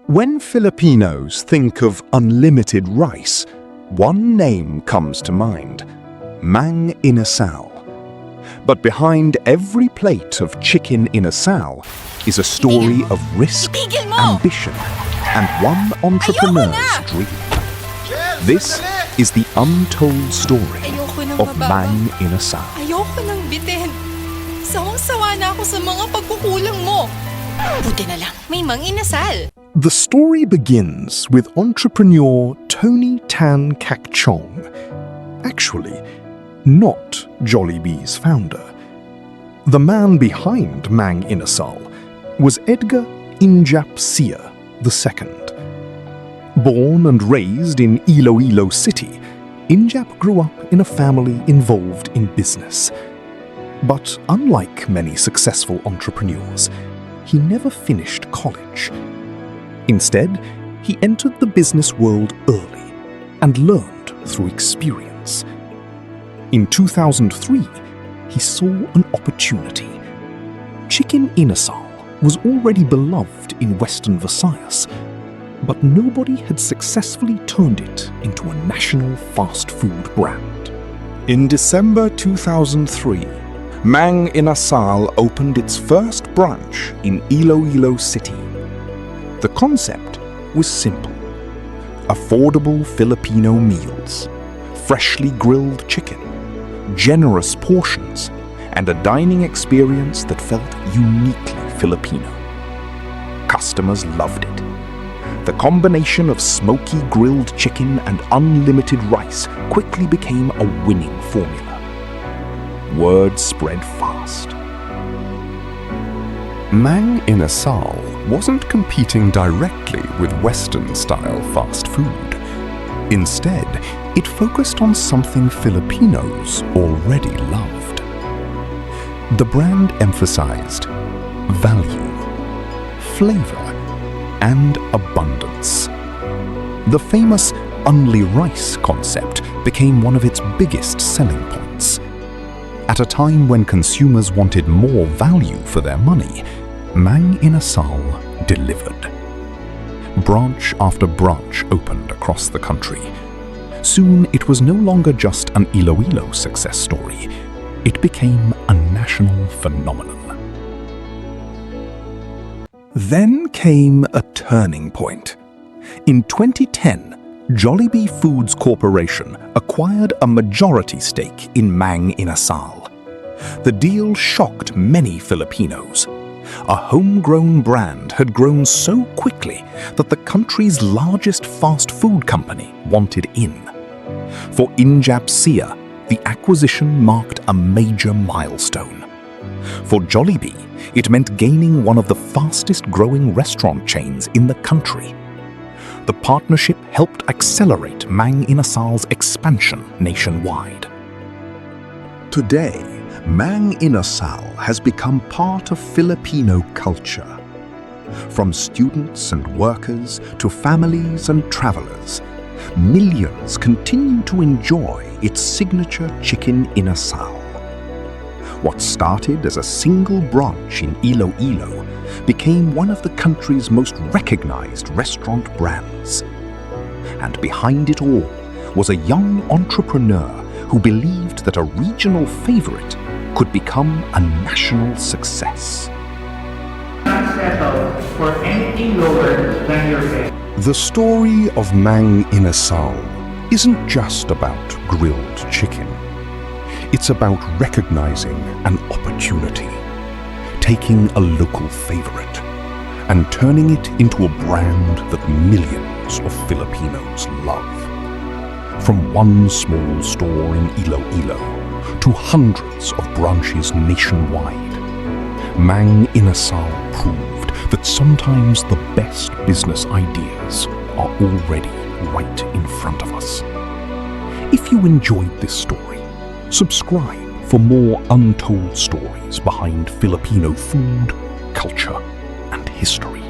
When Filipinos think of unlimited rice, one name comes to mind: Mang Inasal. But behind every plate of chicken Inasal is a story of risk, ambition, and one entrepreneur's dream. This is the untold story of Mang Inasal. Ayoko nang bitin. Sawang-sawa na ako sa mga pagkukulang mo. Buti na lang, may Mang Inasal. The story begins with entrepreneur Tony Tan Kak Chong. Actually, not Jollibee's founder. The man behind Mang Inasal was Edgar Injap Sia II. Born and raised in Iloilo City, Injap grew up in a family involved in business. But unlike many successful entrepreneurs, he never finished college. Instead, he entered the business world early and learned through experience. In 2003, he saw an opportunity. Chicken Inasal was already beloved in Western Visayas, but nobody had successfully turned it into a national fast food brand. In December 2003, Mang Inasal opened its first branch in Iloilo City. The concept was simple: affordable Filipino meals, freshly grilled chicken, generous portions, and a dining experience that felt uniquely Filipino. Customers loved it. The combination of smoky grilled chicken and unlimited rice quickly became a winning formula. Word spread fast. Mang Inasal wasn't competing directly with Western-style fast food. Instead, it focused on something Filipinos already loved. The brand emphasized value, flavor, and abundance. The famous only rice concept became one of its biggest selling points. At a time when consumers wanted more value for their money, Mang Inasal delivered. Branch after branch opened across the country. Soon it was no longer just an Iloilo success story. It became a national phenomenon. Then came a turning point. In 2010, Jollibee Foods Corporation acquired a majority stake in Mang Inasal. The deal shocked many Filipinos. A homegrown brand had grown so quickly that the country's largest fast food company wanted in. For Injap Sia, the acquisition marked a major milestone. For Jollibee, it meant gaining one of the fastest-growing restaurant chains in the country. The partnership helped accelerate Mang Inasal's expansion nationwide. Today, Mang Inasal has become part of Filipino culture. From students and workers to families and travelers, millions continue to enjoy its signature chicken Inasal. What started as a single branch in Iloilo became one of the country's most recognized restaurant brands. And behind it all was a young entrepreneur who believed that a regional favorite could become a national success. Not settle for anything lower than your best. The story of Mang Inasal isn't just about grilled chicken. It's about recognizing an opportunity, taking a local favorite, and turning it into a brand that millions of Filipinos love. From one small store in Iloilo to hundreds of branches nationwide, Mang Inasal proved that sometimes the best business ideas are already right in front of us. If you enjoyed this story, subscribe for more untold stories behind Filipino food, culture, and history.